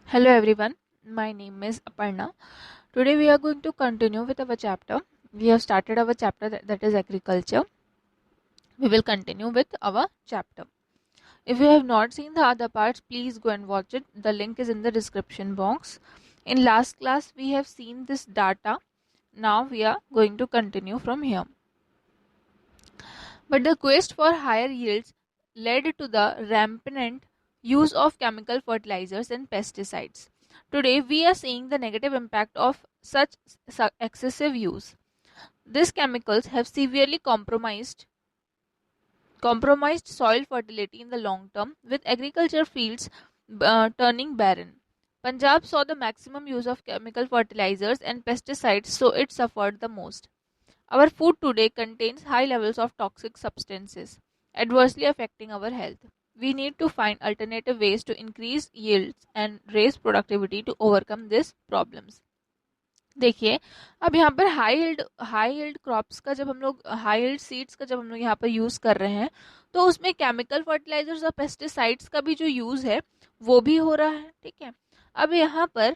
Hello everyone, my name is Aparna. Today we are going to continue with our chapter. We have started our chapter that is agriculture. We will continue with our chapter. If you have not seen the other parts, please go and watch it. The link is in the description box. In last class, we have seen this data. Now we are going to continue from here. But the quest for higher yields led to the rampant use of chemical fertilizers and pesticides. Today, we are seeing the negative impact of such excessive use. These chemicals have severely compromised soil fertility in the long term, with agriculture fields turning barren. Punjab saw the maximum use of chemical fertilizers and pesticides, so it suffered the most. Our food today contains high levels of toxic substances, adversely affecting our health. We need to find alternative ways to increase yields and raise productivity to overcome these problems. देखिए, अब यहाँ पर high yield crops का जब हम लोग high yield seeds का जब हम लोग यहाँ पर यूज़ कर रहे हैं, तो उसमें केमिकल फर्टिलाइजर्स और पेस्टिसाइड्स का भी जो यूज़ है वो भी हो रहा है। ठीक है, अब यहाँ पर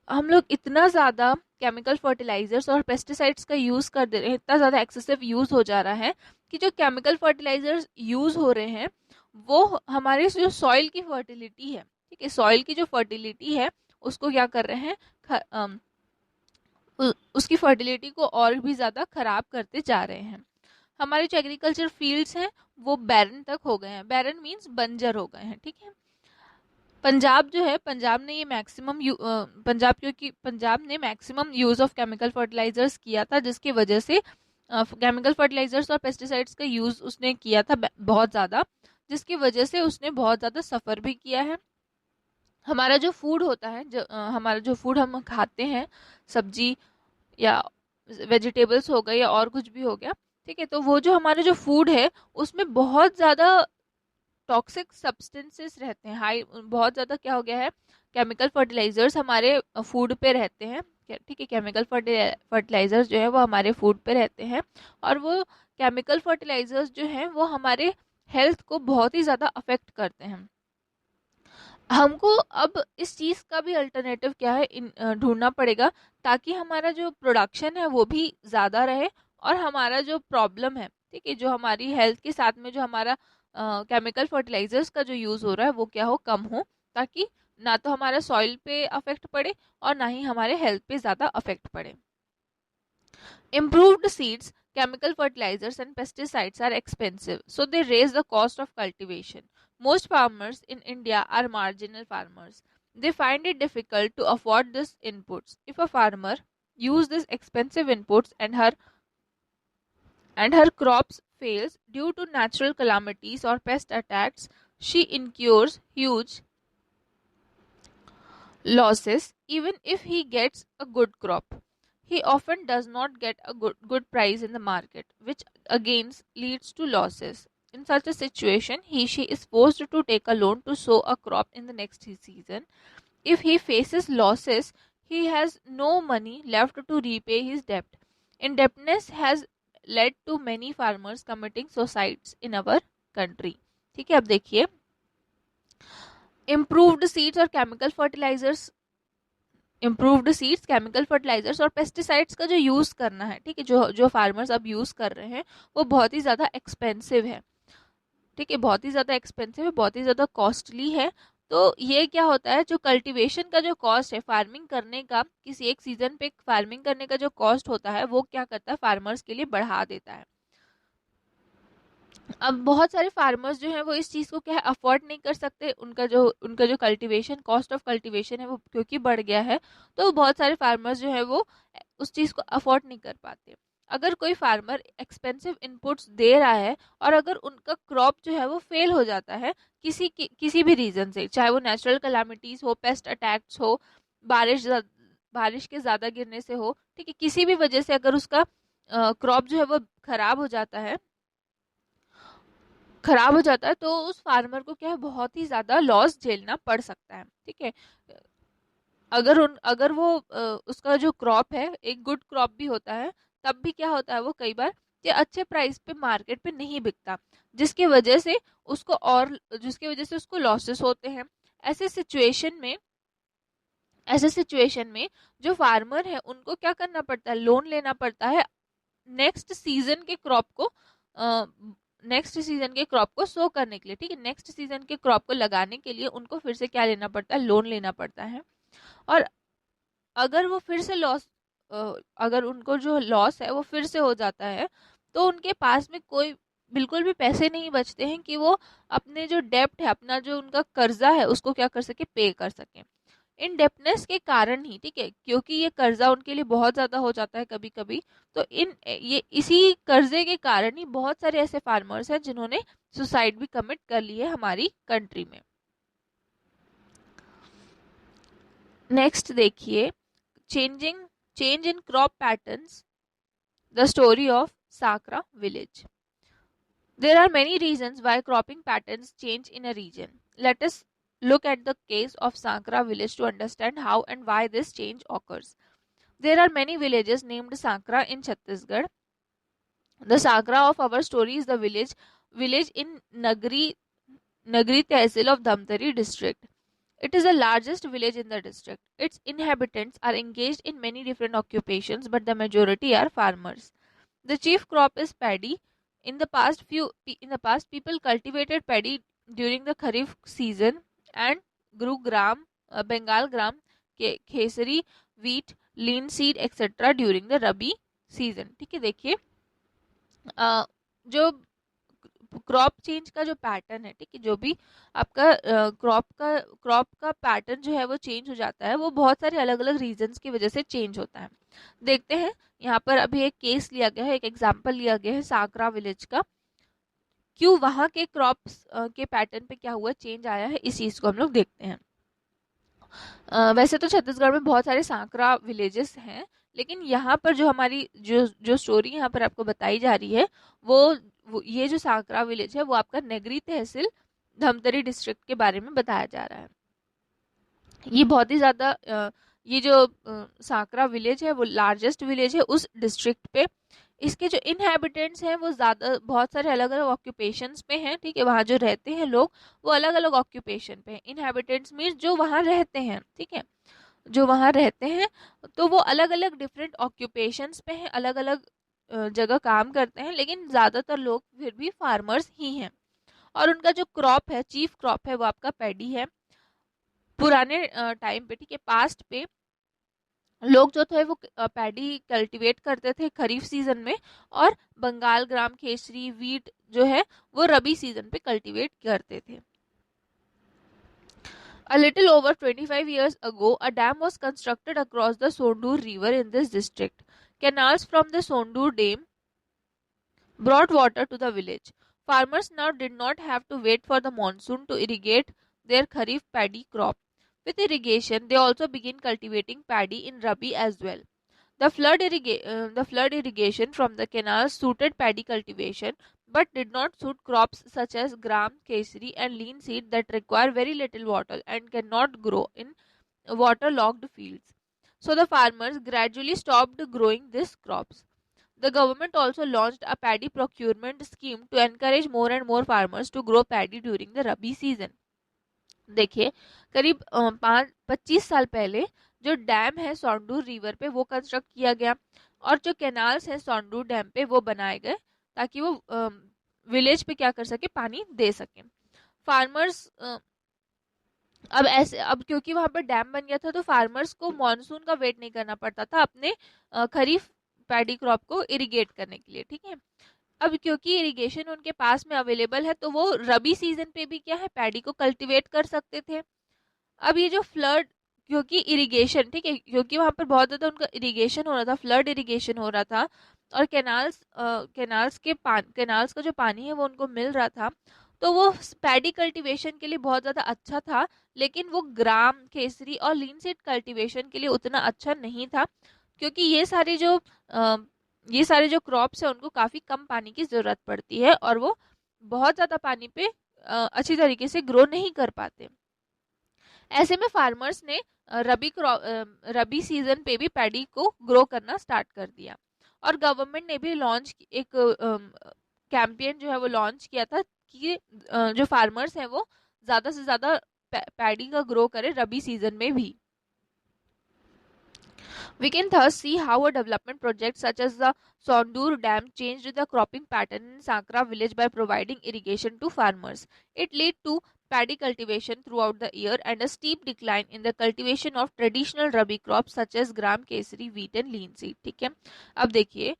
हम लोग इतना ज़्यादा केमिकल फर्टिलाइजर्स और पेस्टिसाइड्स का यूज़ कर दे रहे हैं, इतना ज़्यादा एक्सेसिव यूज़ हो जा रहा है कि जो केमिकल फर्टिलाइजर्स यूज़ हो रहे हैं वो हमारे जो सॉइल की फर्टिलिटी है, ठीक है, सॉइल की जो फर्टिलिटी है उसको क्या कर रहे हैं, उसकी फर्टिलिटी को और भी ज़्यादा ख़राब करते जा रहे हैं। हमारे जो एग्रीकल्चर फील्ड्स हैं वो बैरन तक हो गए हैं। बैरन मीन्स बंजर हो गए हैं। ठीक है, पंजाब जो है, पंजाब ने ये पंजाब ने maximum use of chemical fertilisers किया था, जिसकी वजह से केमिकल फर्टिलाइजर्स और पेस्टिसाइड्स का यूज़ उसने किया था बहुत ज़्यादा, जिसकी वजह से उसने बहुत ज़्यादा सफ़र भी किया है। हमारा जो फूड होता है, हमारा जो फूड हम खाते हैं, सब्जी या वेजिटेबल्स हो गए या और कुछ भी हो गया, ठीक है, तो वो जो हमारा जो फूड है उसमें बहुत ज़्यादा टॉक्सिक सब्सटेंसेस रहते हैं। बहुत ज़्यादा क्या हो गया है, केमिकल फर्टिलाइजर्स हमारे फूड पे रहते हैं। ठीक है, केमिकल फर्टिलाइजर्स जो है वो हमारे फूड पे रहते हैं, और वो केमिकल फर्टिलाइजर्स जो हैं वो हमारे हेल्थ को बहुत ही ज़्यादा अफेक्ट करते हैं। हमको अब इस चीज़ का भी अल्टरनेटिव क्या है, ढूंढना पड़ेगा, ताकि हमारा जो प्रोडक्शन है वो भी ज़्यादा रहे, और हमारा जो प्रॉब्लम है, ठीक है, जो हमारी हेल्थ के साथ में जो हमारा केमिकल फर्टिलाइजर्स का जो यूज़ हो रहा है वो क्या हो, कम हो, ताकि ना तो हमारा सॉइल पे अफेक्ट पड़े और ना ही हमारे हेल्थ पे ज़्यादा अफेक्ट पड़े। Improved seeds, chemical fertilizers, and pesticides are expensive, so they raise the cost of cultivation. Most farmers in India are marginal farmers. They find it difficult to afford these inputs. If a farmer uses these expensive inputs and her crops fails due to natural calamities or pest attacks, she incurs huge losses even if he gets a good crop. He often does not get a good price in the market, which again leads to losses. In such a situation, she is forced to take a loan to sow a crop in the next season. If he faces losses, he has no money left to repay his debt. Indebtedness has led to many farmers committing suicides in our country. ठीक है, अब देखिए, improved seeds और chemical fertilisers और pesticides का जो use करना है, ठीक है, जो फार्मर्स अब यूज़ कर रहे हैं वो बहुत ही ज़्यादा एक्सपेंसिव है। ठीक है, बहुत ही ज़्यादा एक्सपेंसिव है, बहुत ही ज़्यादा कॉस्टली है। तो ये क्या होता है, जो कल्टीवेशन का जो कॉस्ट है फार्मिंग करने का, किसी एक सीजन पे फार्मिंग करने का जो कॉस्ट होता है वो क्या करता है, फार्मर्स के लिए बढ़ा देता है। अब बहुत सारे फार्मर्स जो हैं वो इस चीज़ को क्या है, अफोर्ड नहीं कर सकते। उनका जो कल्टीवेशन, कॉस्ट ऑफ कल्टीवेशन है वो क्योंकि बढ़ गया है, तो बहुत सारे फार्मर्स जो है वो उस चीज़ को अफोर्ड नहीं कर पाते। अगर कोई फार्मर एक्सपेंसिव इनपुट्स दे रहा है और अगर उनका क्रॉप जो है वो फेल हो जाता है किसी भी रीज़न से, चाहे वो नेचुरल कलामिटीज़ हो, पेस्ट अटैक्स हो, बारिश के ज़्यादा गिरने से हो, ठीक है, किसी भी वजह से अगर उसका क्रॉप जो है वो खराब हो जाता है तो उस फार्मर को क्या है, बहुत ही ज़्यादा लॉस झेलना पड़ सकता है। ठीक है, अगर वो उसका जो क्रॉप है एक गुड क्रॉप भी होता है, तब भी क्या होता है, वो कई बार ये अच्छे प्राइस पे मार्केट पे नहीं बिकता, जिसकी वजह से उसको लॉसेस होते हैं। ऐसे सिचुएशन में ऐसे सिचुएशन में जो फार्मर है उनको क्या करना पड़ता है, लोन लेना पड़ता है नेक्स्ट सीजन के क्रॉप को, नेक्स्ट सीजन के क्रॉप को सो करने के लिए, ठीक है, नेक्स्ट सीजन के क्रॉप को लगाने के लिए उनको फिर से क्या लेना पड़ता है, लोन लेना पड़ता है। और अगर वो फिर से लॉस, अगर उनको जो लॉस है वो फिर से हो जाता है, तो उनके पास में कोई बिल्कुल भी पैसे नहीं बचते हैं कि वो अपने जो डेप्ट है, अपना जो उनका कर्जा है उसको क्या कर सके, पे कर सके। इन डेप्टनेस के कारण ही, ठीक है, क्योंकि ये कर्जा उनके लिए बहुत ज़्यादा हो जाता है कभी कभी, तो इन ये इसी कर्जे के कारण ही बहुत सारे ऐसे फार्मर्स हैं जिन्होंने सुसाइड भी कमिट कर ली है हमारी कंट्री में। नेक्स्ट देखिए, change in crop patterns, the story of Sakra village. There are many reasons why cropping patterns change in a region. Let us look at the case of Sankra village to understand how and why this change occurs. There are many villages named Sankra in Chhattisgarh. The Sankra of our story is the village in Nagri Tehsil of Dhamtari district. It is the largest village in the district. Its inhabitants are engaged in many different occupations, but the majority are farmers. The chief crop is paddy. In the past, people cultivated paddy during the Kharif season and grew gram, Bengal gram, Khesari, wheat, lean seed, etc. during the Rabi season. ठीक है, देखिए जो crop change का जो pattern है, ठीक है, जो भी आपका क्रॉप का पैटर्न जो है वो चेंज हो जाता है, वो बहुत सारे अलग अलग रीजंस की वजह से चेंज होता है। देखते हैं, यहाँ पर अभी एक केस लिया गया है, एक एग्जांपल लिया गया है साकरा विलेज का, क्यों वहाँ के क्रॉप्स के पैटर्न पे क्या हुआ, चेंज आया है, इस चीज को हम लोग देखते हैं। वैसे तो छत्तीसगढ़ में बहुत सारे साकरा विलेजेस हैं, लेकिन यहाँ पर जो हमारी जो स्टोरी यहाँ पर आपको बताई जा रही है, वो ये जो साकरा विलेज है वो आपका नगरी तहसील धमतरी डिस्ट्रिक्ट के बारे में बताया जा रहा है। ये बहुत ही ज़्यादा ये जो साकरा विलेज है वो लार्जेस्ट विलेज है उस डिस्ट्रिक्ट पे। इसके जो इनहेबिटेंट्स हैं वो ज़्यादा बहुत सारे अलग अलग ऑक्यूपेशंस पे हैं, ठीक है, वहाँ जो रहते हैं लोग वो अलग अलग ऑक्यूपेशन पे हैं। इनहेबिटेंट्स मीन्स जो वहाँ रहते हैं, ठीक है, जो वहाँ रहते हैं तो वो अलग अलग डिफरेंट ऑक्यूपेशंस पे हैं, अलग अलग जगह काम करते हैं, लेकिन ज़्यादातर लोग फिर भी फार्मर्स ही हैं। और उनका जो क्रॉप है, चीफ क्रॉप है, वो आपका पैडी है। पुराने टाइम पे, ठीक है, पास्ट पे लोग जो थे वो पैडी कल्टीवेट करते थे खरीफ सीजन में, और बंगाल ग्राम, केसरी, वीट जो है वो रबी सीजन पे कल्टीवेट करते थे। A little over 25 years ago, a dam was constructed across the Sondur River in this district. Canals from the Sondur Dam brought water to the village. Farmers now did not have to wait for the monsoon to irrigate their kharif paddy crop. With irrigation, they also begin cultivating paddy in Rabi as well. The flood irrigation from the canals suited paddy cultivation, but did not suit crops such as gram, kesari, and lean seed that require very little water and cannot grow in waterlogged fields. So the farmers gradually stopped growing these crops. The government also launched a paddy procurement scheme to encourage more and more farmers to grow paddy during the Rabi season. देखिए, करीब 25 साल पहले जो dam है Sondur river पे वो construct किया गया, और जो कैनाल्स हैं सोंडूर डैम पे वो बनाए गए ताकि वो विलेज पे क्या कर सके, पानी दे सके। फार्मर्स अब क्योंकि वहां पर डैम बन गया था तो फार्मर्स को मॉनसून का वेट नहीं करना पड़ता था अपने खरीफ पैडी क्रॉप को इरिगेट करने के लिए, ठीक है। अब क्योंकि इरिगेशन उनके पास में अवेलेबल है तो वो रबी सीजन पे भी क्या है, पैडी को कल्टीवेट कर सकते थे। अब ये जो फ्लड, क्योंकि इरिगेशन, ठीक है, क्योंकि वहां पर बहुत ज्यादा उनका इरिगेशन हो रहा था, फ्लड इरिगेशन हो रहा था, और कैनाल्स का जो पानी है वो उनको मिल रहा था, तो वो पैडी कल्टीवेशन के लिए बहुत ज़्यादा अच्छा था, लेकिन वो ग्राम, केसरी और लीन सीड कल्टीवेशन के लिए उतना अच्छा नहीं था, क्योंकि ये सारे जो क्रॉप्स हैं उनको काफ़ी कम पानी की ज़रूरत पड़ती है और वो बहुत ज़्यादा पानी पे अच्छी तरीके से ग्रो नहीं कर पाते। ऐसे में फार्मर्स ने रबी सीजन पे भी पैडी को ग्रो करना स्टार्ट कर दिया, और गवर्नमेंट ने भी एक कैंपेन जो है वो लॉन्च किया था कि जो फार्मर्स हैं वो ज़्यादा से ज़्यादा पैडी का ग्रो करें रबी सीजन में भी। We can thus see how a development project such as the Sondur Dam changed the cropping pattern in Sakra village by providing irrigation to farmers. It led to paddy cultivation throughout the year and a steep decline in the cultivation of traditional rabi crops such as gram kesari, wheat and linseed. ठीक है, अब देखिए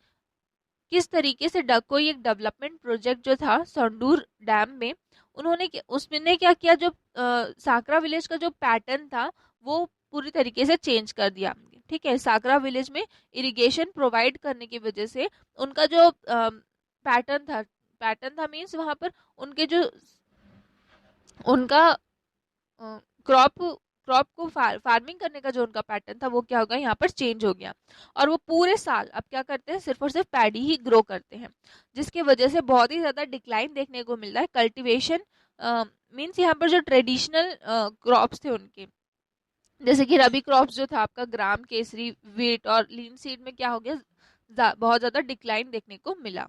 किस तरीके से कोई एक development project जो था सोंडूर डैम में, उसने क्या किया, जो साकरा विलेज का जो पैटर्न था वो पूरी तरीके से चेंज कर दिया। ठीक है, साकरा विलेज में इरिगेशन प्रोवाइड करने की वजह से उनका जो पैटर्न था मीन्स वहां पर उनके जो उनका क्रॉप क्रॉप को फार्मिंग करने का जो उनका पैटर्न था वो क्या होगा, यहाँ पर चेंज हो गया। और वो पूरे साल अब क्या करते हैं, सिर्फ और सिर्फ पैडी ही ग्रो करते हैं, जिसकी वजह से बहुत ही ज्यादा डिक्लाइन देखने को मिल रहा है। कल्टीवेशन मीन्स यहाँ पर जो ट्रेडिशनल क्रॉप्स थे उनके, जैसे कि रबी क्रॉप्स जो था आपका ग्राम केसरी, वीट और लीन सीड में क्या हो गया, बहुत ज्यादा डिक्लाइन देखने को मिला।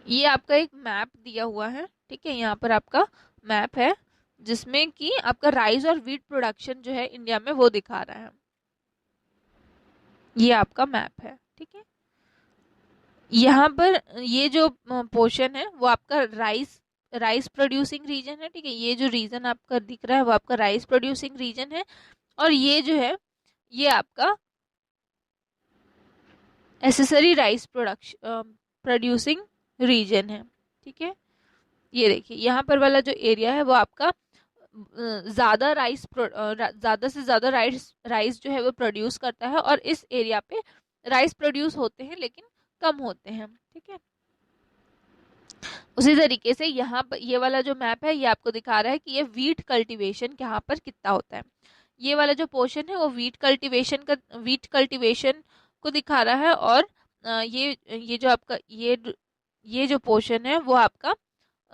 ये आपका एक मैप दिया हुआ है। ठीक है, यहाँ पर आपका मैप है जिसमें कि आपका राइस और वीट प्रोडक्शन जो है इंडिया में वो दिखा रहा है। ये आपका मैप है। ठीक है, यहाँ पर ये जो पोर्शन है वो आपका राइस प्रोड्यूसिंग रीजन है। ठीक है, ये जो रीजन आपका दिख रहा है वो आपका राइस प्रोड्यूसिंग रीजन है, और ये जो है ये आपका एसेसरी राइस प्रोड्यूसिंग रीजन है। ठीक है, ये देखिए यहाँ पर वाला जो एरिया है वो आपका ज्यादा ज्यादा से ज्यादा राइस जो है वो प्रोड्यूस करता है, और इस एरिया पे राइस प्रोड्यूस होते हैं लेकिन कम होते हैं। ठीक है, उसी तरीके से यहाँ पर ये वाला जो मैप है ये आपको दिखा रहा है कि ये वीट कल्टीवेशन यहाँ पर कितना होता है। ये वाला जो पोर्शन है वो वीट कल्टीवेशन को दिखा रहा है, और ये जो आपका ये जो पोर्शन है वो आपका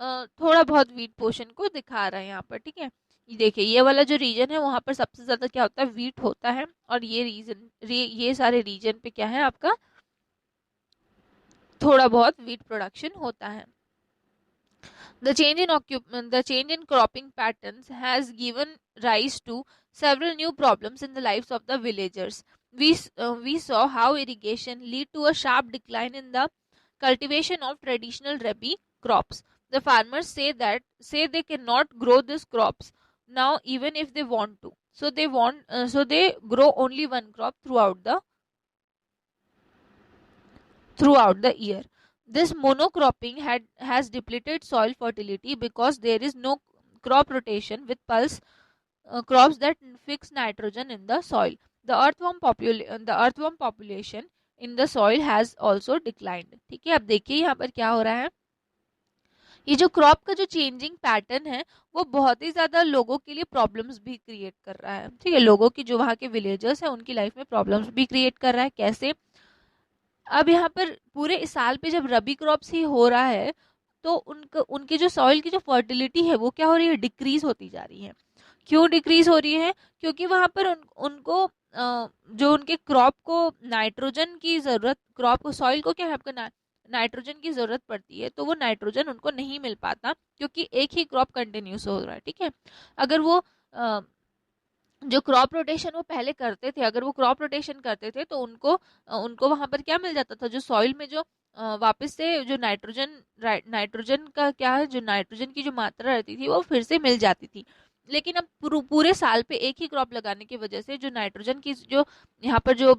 थोड़ा बहुत वीट पोर्शन को दिखा रहा है यहाँ पर। ठीक है, ये देखिए ये वाला जो रीजन है वहां पर सबसे ज्यादा क्या होता है, वीट होता है, और ये सारे रीजन पे क्या है आपका थोड़ा बहुत वीट प्रोडक्शन होता है। The change in cropping patterns has given rise to several new problems in the lives of the villagers. We saw how irrigation lead to a sharp decline in the cultivation of traditional rabi crops. The farmers say they cannot grow these crops now even if they want to. So they grow only one crop throughout the year. This monocropping has depleted soil fertility because there is no crop rotation with pulse crops that fix nitrogen in the soil. The earthworm population in the soil has also declined. ठीक है, अब देखिए यहाँ पर क्या हो रहा है, ये जो क्रॉप का जो चेंजिंग पैटर्न है वो बहुत ही ज्यादा लोगों के लिए प्रॉब्लम्स भी क्रिएट कर रहा है। ठीक है, लोगों की जो वहाँ के विलेजर्स हैं उनकी लाइफ में प्रॉब्लम्स भी क्रिएट कर रहा है। कैसे, अब यहाँ पर पूरे इस साल पे जब रबी क्रॉप्स ही हो रहा है तो उनकी जो सॉइल की जो फर्टिलिटी है वो क्या हो रही है, डिक्रीज होती जा रही है। क्यों डिक्रीज हो रही है, क्योंकि वहां पर उनको जो उनके क्रॉप को नाइट्रोजन की जरूरत, क्रॉप को सॉइल को क्या है आपका नाइट्रोजन की जरूरत पड़ती है, तो वो नाइट्रोजन उनको नहीं मिल पाता क्योंकि एक ही क्रॉप कंटिन्यूस हो रहा है। ठीक है, अगर वो जो क्रॉप रोटेशन वो पहले करते थे, अगर वो क्रॉप रोटेशन करते थे तो उनको वहां पर क्या मिल जाता था, जो सॉइल में जो वापस से जो नाइट्रोजन का क्या है, जो नाइट्रोजन की जो मात्रा रहती थी वो फिर से मिल जाती थी। लेकिन अब पूरे साल पे एक ही क्रॉप लगाने की वजह से जो नाइट्रोजन की जो यहाँ पर जो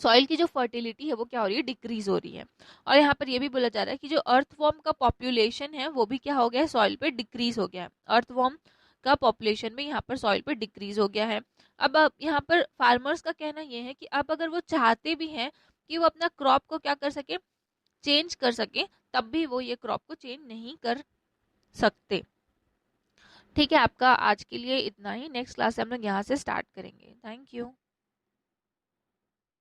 सॉइल की जो फर्टिलिटी है वो क्या हो रही है, डिक्रीज हो रही है। और यहाँ पर ये भी बोला जा रहा है कि जो अर्थवॉर्म का पॉपुलेशन है वो भी क्या हो गया है, सॉइल पे डिक्रीज हो गया है। अर्थवॉर्म का पॉपुलेशन में यहाँ पर सॉइल पे डिक्रीज हो गया है। अब यहाँ पर फार्मर्स का कहना यह है कि अब अगर वो चाहते भी हैं कि वो अपना क्रॉप को क्या कर सके, चेंज कर सके, तब भी वो ये क्रॉप को चेंज नहीं कर सकते। ठीक है, आपका आज के लिए इतना ही। नेक्स्ट क्लास से हम लोग यहाँ से स्टार्ट करेंगे। Thank you.